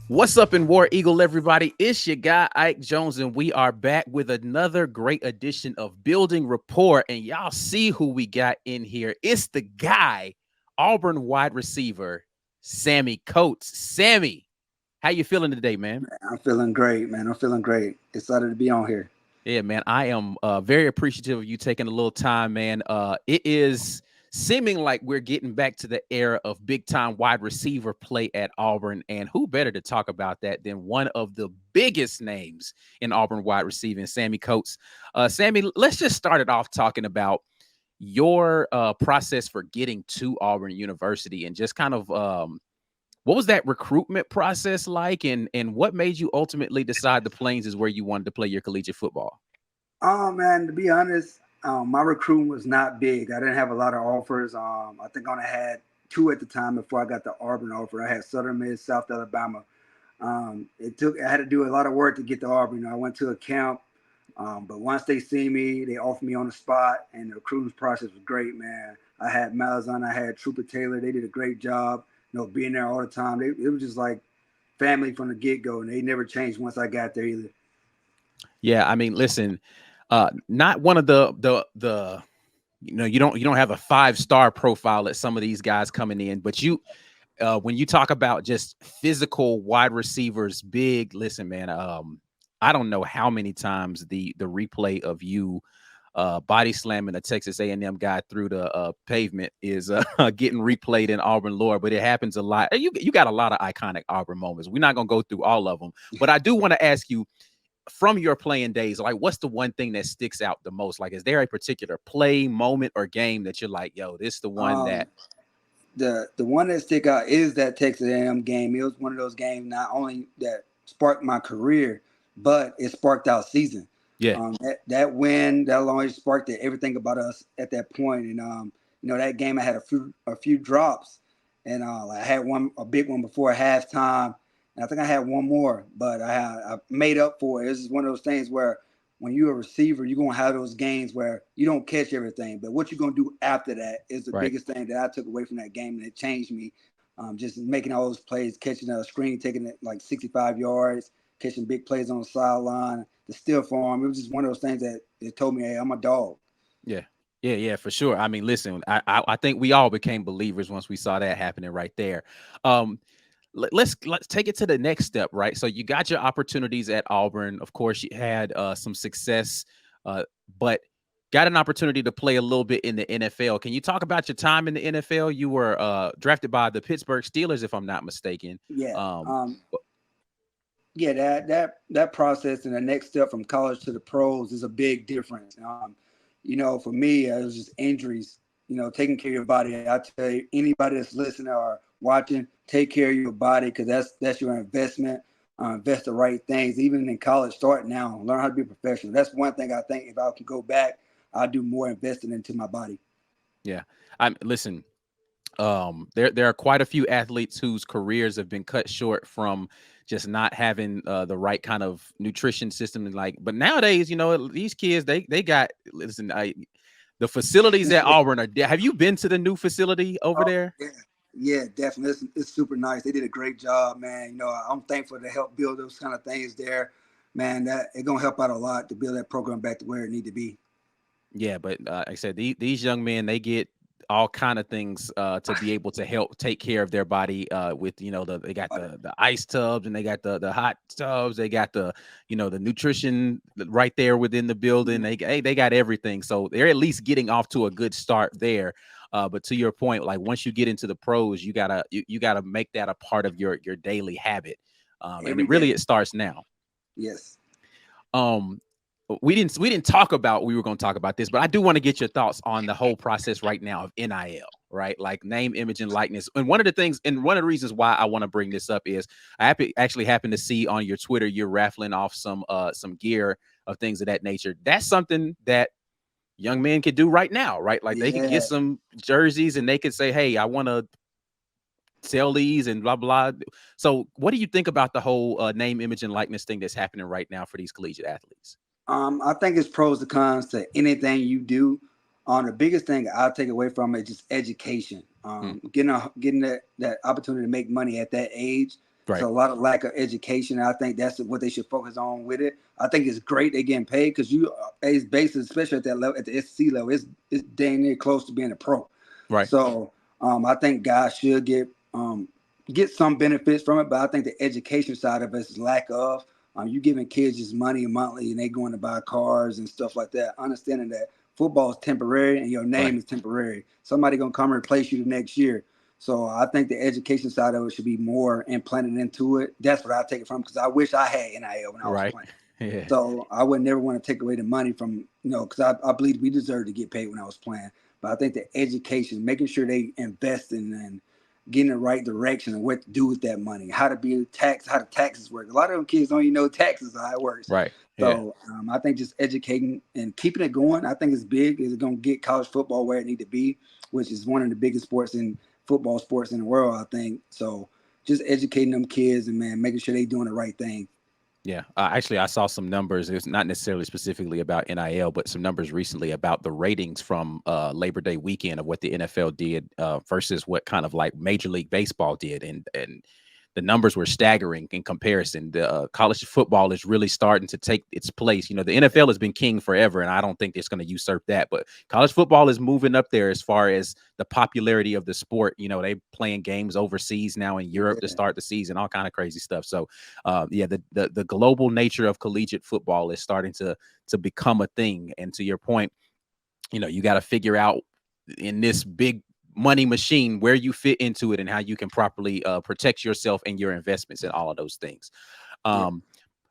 What's up in War Eagle, everybody? It's your guy, Ike Jones, and we are back with another great edition of Building Rapport. And y'all see who we got in here. It's the guy, Auburn wide receiver, Sammie Coates. Sammie, how you feeling today, man? I'm feeling great, man. I'm feeling great. Excited to be on here. Yeah, man, I am very appreciative of you taking a little time, man. It is seeming like we're getting back to the era of big time wide receiver play at Auburn. And who better to talk about that than one of the biggest names in Auburn wide receiving, Sammie Coates. Sammie, let's just start it off talking about your process for getting to Auburn University and just kind of what was that recruitment process like, and what made you ultimately decide the Plains is where you wanted to play your collegiate football? Oh man, to be honest, my recruiting was not big. I didn't have a lot of offers. I think I only had two at the time before I got the Auburn offer. I had Southern Miss, South Alabama. I had to do a lot of work to get to Auburn. I went to a camp, but once they see me, they offered me on the spot, and the recruiting process was great, man. I had Malazan, I had Trooper Taylor. They did a great job, being there all the time. It was just like family from the get go, and they never changed once I got there either. Yeah, I mean, listen, not one of the you don't have a 5-star profile at some of these guys coming in, but you when you talk about just physical wide receivers, big, listen, man, I don't know how many times the replay of you body slamming a Texas A&M guy through the pavement is getting replayed in Auburn lore, but it happens a lot. You got a lot of iconic Auburn moments. We're not gonna go through all of them, but I do want to ask you from your playing days, like what's the one thing that sticks out the most? Like, is there a particular play, moment, or game that you're like, yo, this is the one that Um, the one that stick out is that Texas A&M game. It was one of those games not only that sparked my career, but it sparked our season. yeah, That win, that alone sparked everything about us at that point. And that game I had a few drops, and I had a big one before halftime, and I think I had one more, but I made up for it. This is one of those things where when you're a receiver, you're gonna have those games where you don't catch everything, but what you're gonna do after that is the right. biggest thing that I took away from that game, and it changed me. Just making all those plays, catching a screen, taking it like 65 yards, catching big plays on the sideline, the still form. It was just one of those things that it told me, hey, I'm a dog. Yeah. Yeah, for sure. I mean, listen, I think we all became believers once we saw that happening right there. Um, let's take it to the next step, right? So you got your opportunities at Auburn. Of course, you had some success, but got an opportunity to play a little bit in the NFL. Can you talk about your time in the NFL? You were drafted by the Pittsburgh Steelers, if I'm not mistaken. Yeah. Um, Yeah, that process and the next step from college to the pros is a big difference. For me, it was just injuries. Taking care of your body. I tell you, anybody that's listening or watching, take care of your body because that's your investment. Invest the right things. Even in college, start now. Learn how to be a professional. That's one thing I think if I can go back, I'll do more investing into my body. yeah, I'm listen. There are quite a few athletes whose careers have been cut short from just not having the right kind of nutrition system and like. But nowadays, these kids they got listen. The facilities at Auburn are. Have you been to the new facility over Oh, there? yeah. Yeah, definitely. It's super nice. They did a great job, man. I'm thankful to help build those kind of things there, man. That it's gonna help out a lot to build that program back to where it need to be. Yeah, but like I said, these young men they get all kind of things to be able to help take care of their body with they got the ice tubs and they got the hot tubs, they got the nutrition right there within the building, they got everything, so they're at least getting off to a good start there. But to your point, like once you get into the pros, you gotta make that a part of your daily habit, and Every it day. starts now. Yes. um we didn't talk about we were going to talk about this, but I do want to get your thoughts on the whole process right now of NIL, right? Like name, image, and likeness. And one of the things, and one of the reasons why I want to bring this up is actually happened to see on your Twitter you're raffling off some gear of things of that nature. That's something that young men could do right now, right? Like they could get Yeah. some jerseys and they could say, "Hey, I want to sell these and blah blah." So, what do you think about the whole name, image, and likeness thing that's happening right now for these collegiate athletes? I think it's pros and cons to anything you do. The biggest thing I'll take away from it is just education. Hmm. Getting that opportunity to make money at that age. Right. So a lot of lack of education. I think that's what they should focus on with it. I think it's great they getting paid because you, as basis, especially at that level, at the SC level, it's dang near close to being a pro. Right. So I think guys should get some benefits from it, but I think the education side of it is lack of. You giving kids just money monthly and they going to buy cars and stuff like that. Understanding that football is temporary and your Right. name is temporary. Somebody gonna come and replace you the next year. So I think the education side of it should be more implanted into it. That's what I take it from because I wish I had NIL when I was Right. playing. Yeah. So I would never want to take away the money from, because I believe we deserve to get paid when I was playing. But I think the education, making sure they invest in and getting the right direction and what to do with that money, how to be taxed, how the taxes work. A lot of them kids don't even know taxes, how it works. Right. Yeah. So I think just educating and keeping it going, I think is big. Is going to get college football where it need to be, which is one of the biggest sports in football sports in the world, I think. So just educating them kids and man, making sure they doing the right thing. Yeah, actually, I saw some numbers. It's not necessarily specifically about NIL, but some numbers recently about the ratings from Labor Day weekend of what the NFL did versus what kind of like Major League Baseball did, and the numbers were staggering in comparison. The college football is really starting to take its place. You know, the NFL has been king forever, and I don't think it's going to usurp that. But college football is moving up there as far as the popularity of the sport. You know, they playing games overseas now in Europe to Yeah. start the season, all kind of crazy stuff. So yeah, the global nature of collegiate football is starting to become a thing. And to your point, you know, you got to figure out in this big money machine where you fit into it and how you can properly protect yourself and your investments and all of those things. Yeah. Um,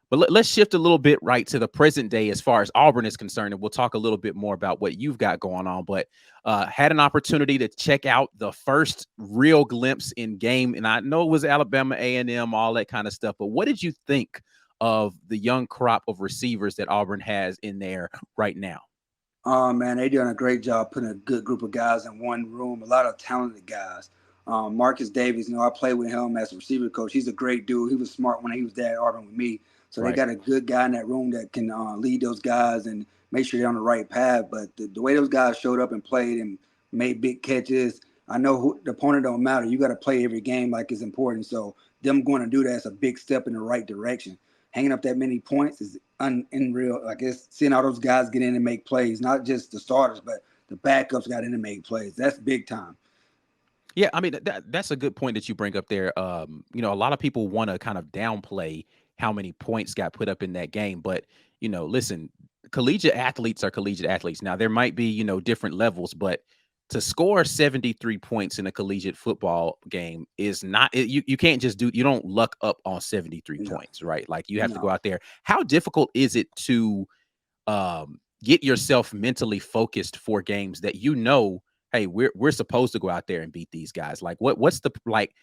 but let's shift a little bit right to the present day as far as Auburn is concerned, and we'll talk a little bit more about what you've got going on. But had an opportunity to check out the first real glimpse in game, and I know it was Alabama A&M, all that kind of stuff. But what did you think of the young crop of receivers that Auburn has in there right now? Oh man, they doing a great job putting a good group of guys in one room. A lot of talented guys. Marcus Davies, I played with him as a receiver coach. He's a great dude. He was smart when he was there at Auburn with me. So they Right. got a good guy in that room that can lead those guys and make sure they're on the right path. But the way those guys showed up and played and made big catches, I know the opponent don't matter. You got to play every game like it's important. So them going to do that is a big step in the right direction. Hanging up that many points is unreal. Like it's seeing all those guys get in and make plays, not just the starters, but the backups got in and make plays. That's big time. Yeah, I mean that's a good point that you bring up there. You know, a lot of people want to kind of downplay how many points got put up in that game, but you know, listen, collegiate athletes are collegiate athletes. Now there might be, you know, different levels, but to score 73 points in a collegiate football game is not you can't just you don't luck up on 73 No, points, right? Like you have to go no. out there. How difficult is it to get yourself mentally focused for games that you know, hey, we're supposed to go out there and beat these guys? Like what's the like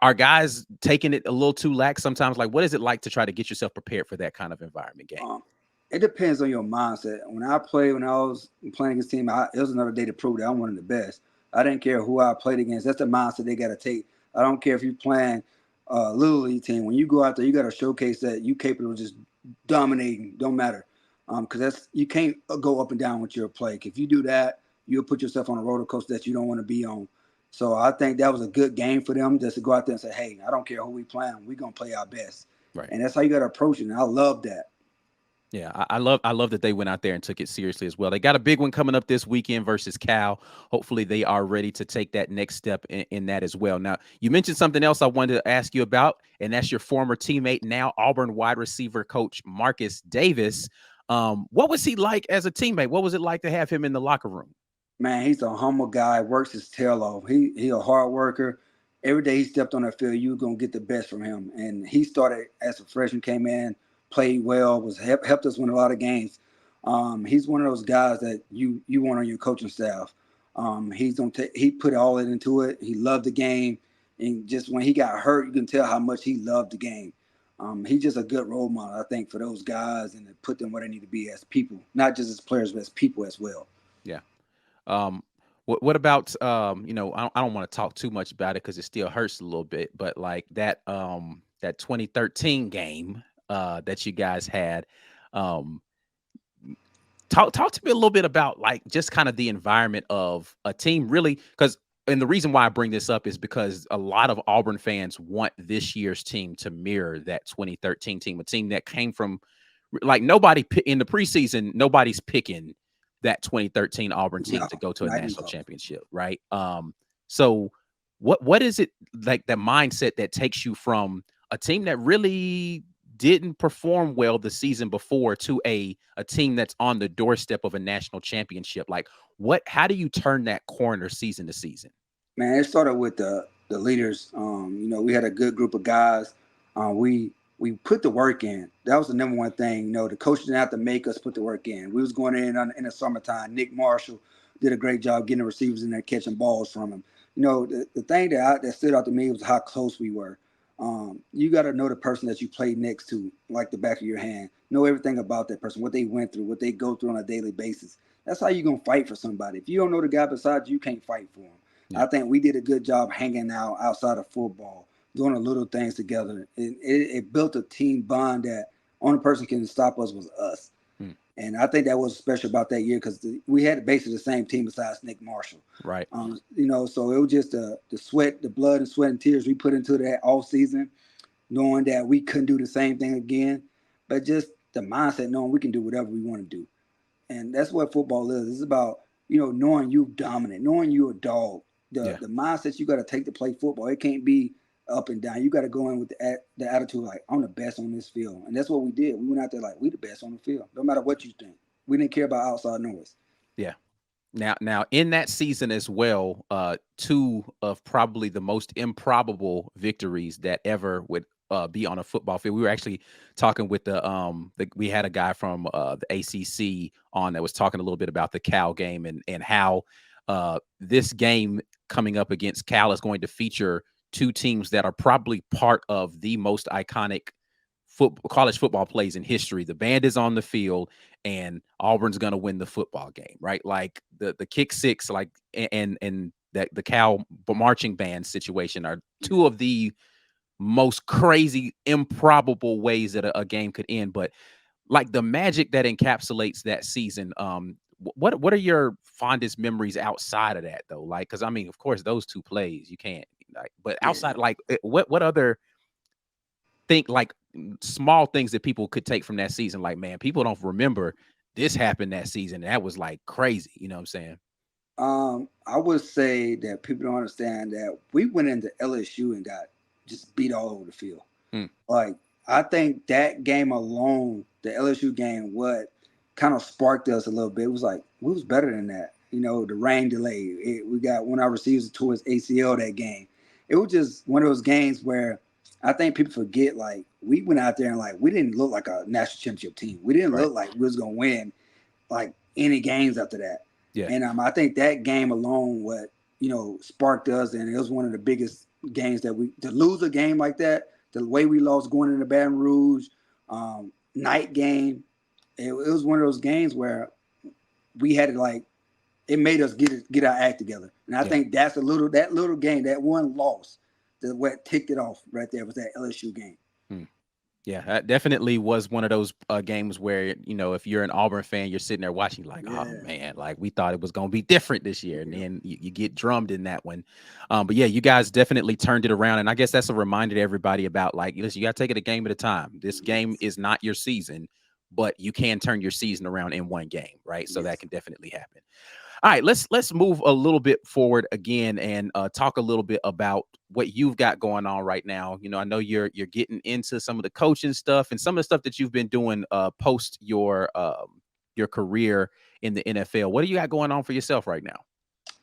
are guys taking it a little too lax sometimes? Like what is it like to try to get yourself prepared for that kind of environment game? Um, it depends on your mindset. When I was playing against team, it was another day to prove that I'm one of the best. I didn't care who I played against. That's the mindset they got to take. I don't care if you're playing a little league team. When you go out there, you got to showcase that you capable of just dominating. Don't matter, because that's you can't go up and down with your play. If you do that, you'll put yourself on a roller coaster that you don't want to be on. So I think that was a good game for them just to go out there and say, "Hey, I don't care who we playing. We're gonna play our best." Right. And that's how you got to approach it. And I love that. Yeah, I love that they went out there and took it seriously as well. They got a big one coming up this weekend versus Cal. Hopefully, they are ready to take that next step in that as well. Now, you mentioned something else I wanted to ask you about, and that's your former teammate, now Auburn wide receiver coach Marcus Davis. What was he like as a teammate? What was it like to have him in the locker room? Man, he's a humble guy, works his tail off. He a hard worker. Every day he stepped on that field, you were gonna get the best from him. And he started as a freshman, came in, played well, was helped us win a lot of games. He's one of those guys that you want on your coaching staff. He put all it into it. He loved the game, and just when he got hurt, you can tell how much he loved the game. He's just a good role model, I think, for those guys and to put them where they need to be as people, not just as players, but as people as well. Yeah. Um, what about you know, I don't want to talk too much about it because it still hurts a little bit, but like that 2013 game that you guys had. Um, talk to me a little bit about like just kind of the environment of a team really because and the reason why I bring this up is because a lot of Auburn fans want this year's team to mirror that 2013 team, a team that came from like nobody in the preseason, nobody's picking that 2013 Auburn team No, to go to a not even national close. championship, right? So what is it like the mindset that takes you from a team that really didn't perform well the season before to a team that's on the doorstep of a national championship? Like how do you turn that corner season to season? Man, it started with the leaders. We had a good group of guys. We put the work in. That was the number one thing. The coach didn't have to make us put the work in. We was going in the summertime. Nick Marshall did a great job getting the receivers in there, catching balls from him. The thing that stood out to me was how close we were. You got to know the person that you played next to like the back of your hand. Know everything about that person, what they went through, what they go through on a daily basis. That's how you're gonna fight for somebody. If you don't know the guy beside you, you can't fight for him. Yeah. I think we did a good job hanging out outside of football, doing the little things together. It built a team bond that only person can stop us was us. Mm, And I think that was special about that year because we had basically the same team besides Nick Marshall. right. So it was just the sweat, the blood and sweat and tears we put into that all season, knowing that we couldn't do the same thing again, but just the mindset knowing we can do whatever we want to do. And that's what football is. It's about knowing you dominant, knowing you a dog. The Yeah. the mindset you got to take to play football. It can't be up and down. You got to go in with the attitude like I'm the best on this field, and that's what we did. We went out there like we the best on the field, no matter what you think. We didn't care about outside noise. Yeah. Now in that season as well, two of probably the most improbable victories that ever would be on a football field. We were actually talking with we had a guy from the ACC on that was talking a little bit about the Cal game and how this game coming up against Cal is going to feature two teams that are probably part of the most iconic college football plays in history. The band is on the field, and Auburn's going to win the football game, right? Like the kick six, like and that the Cal marching band situation are two of the most crazy, improbable ways that a game could end. But like the magic that encapsulates that season, what are your fondest memories outside of that though? Like, because I mean, of course, those two plays you can't like, but Yeah. outside, like, what other think like small things that people could take from that season. Like, man, people don't remember this happened that season. That was like crazy. You know what I'm saying? I would say that people don't understand that we went into LSU and got just beat all over the field. Mm, Like I think that game alone, the LSU game, what kind of sparked us a little bit. It was like we was better than that. The rain delay. We got one of our receivers towards ACL that game. It was just one of those games where I think people forget. Like we went out there and like we didn't look like a national championship team. We didn't right. look like we was gonna win like any games after that. Yeah. And I think that game alone, what sparked us, and it was one of the biggest games that we to lose a game like that. The way we lost going into Baton Rouge, night game, it was one of those games where we had to like it made us get our act together. And I Yeah. think that's that little game, that one loss, that what ticked it off right there was that LSU game. Mm. Yeah, that definitely was one of those games where, if you're an Auburn fan, you're sitting there watching like, oh Yeah. man, like we thought it was going to be different this year. And Yeah. then you get drummed in that one. But yeah, you guys definitely turned it around. And I guess that's a reminder to everybody about like, listen, you got to take it a game at a time. This game Yes. is not your season, but you can turn your season around in one game, right? So that Yes. can definitely happen. All right, let's move a little bit forward again and talk a little bit about what you've got going on right now. I know you're getting into some of the coaching stuff and some of the stuff that you've been doing post your career in the NFL. What do you got going on for yourself right now?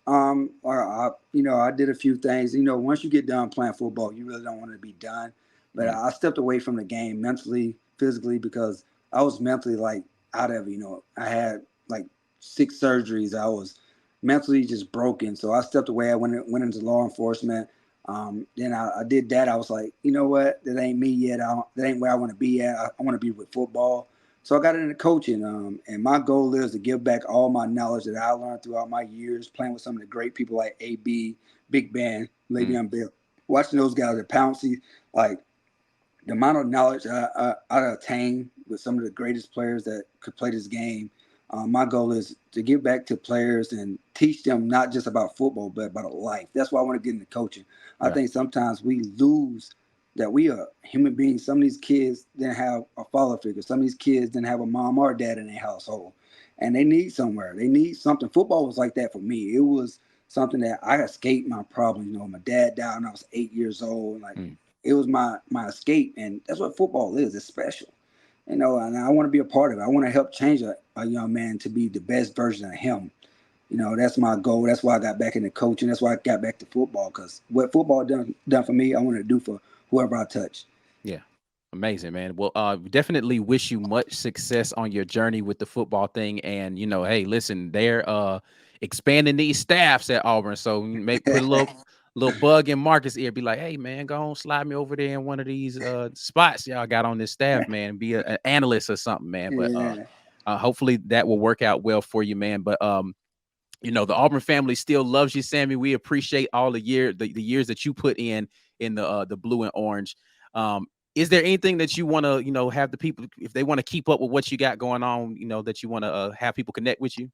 I did a few things. Once you get done playing football, you really don't want to be done. But Mm, I stepped away from the game mentally, physically, because I was mentally like out of it. I had like 6 surgeries. I was mentally just broken. So I stepped away. I went into law enforcement. Then I did that. I was like, you know what? That ain't me yet. That ain't where I want to be at. I want to be with football. So I got into coaching, and my goal is to give back all my knowledge that I learned throughout my years playing with some of the great people like AB, Big Ben, mm, Le'Veon Bell, watching those guys at Pouncey, like the amount of knowledge I attained with some of the greatest players that could play this game. My goal is to give back to players and teach them not just about football, but about life. That's why I want to get into coaching. I Right. think sometimes we lose that we are human beings. Some of these kids didn't have a father figure. Some of these kids didn't have a mom or a dad in their household, and they need somewhere. They need something. Football was like that for me. It was something that I escaped my problems. You know, my dad died when I was 8 years old. Like Mm. it was my escape, and that's what football is. It's special. You know, and I want to be a part of it. I want to help change a young man to be the best version of him. You know, that's my goal. That's why I got back into coaching. That's why I got back to football, because what football done for me, I want to do for whoever I touch. Yeah. Amazing, man. Well, definitely wish you much success on your journey with the football thing. And hey, listen, they're expanding these staffs at Auburn, so make put a little bug in Marcus' ear. Be like, hey, man, go on, slide me over there in one of these spots y'all got on this staff, man. Be an analyst or something, man. But Yeah. hopefully that will work out well for you, man. But the Auburn family still loves you, Sammie. We appreciate all the years that you put in the blue and orange. Is there anything that you want to, have the people, if they want to keep up with what you got going on, that you want to have people connect with you?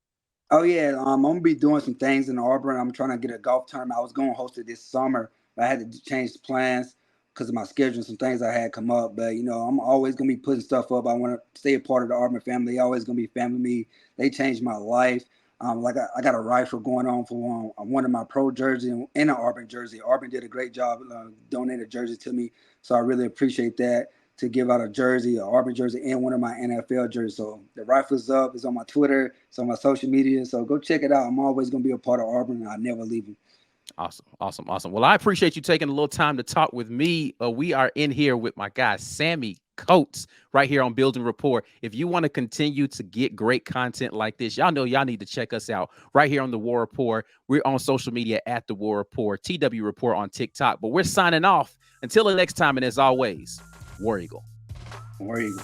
Oh yeah, I'm gonna be doing some things in Auburn. I'm trying to get a golf tournament. I was going to host it this summer, but I had to change the plans because of my schedule and some things I had come up. But I'm always gonna be putting stuff up. I want to stay a part of the Auburn family. They always gonna be family to me. They changed my life. Like I got a rifle going on for one of my pro jersey and an Auburn jersey. Auburn did a great job donating a jersey to me, so I really appreciate that to give out a jersey, an Auburn jersey, and one of my NFL jerseys. So the rifle's up. It's on my Twitter. It's on my social media. So go check it out. I'm always going to be a part of Auburn, and I never leave them. Awesome, awesome, awesome. Well, I appreciate you taking a little time to talk with me. We are in here with my guy, Sammie Coates, right here on Building Rapport. If you want to continue to get great content like this, y'all know y'all need to check us out right here on the War Rapport. We're on social media at the War Rapport, TW Report on TikTok. But we're signing off until the next time. And as always, War Eagle. War Eagle.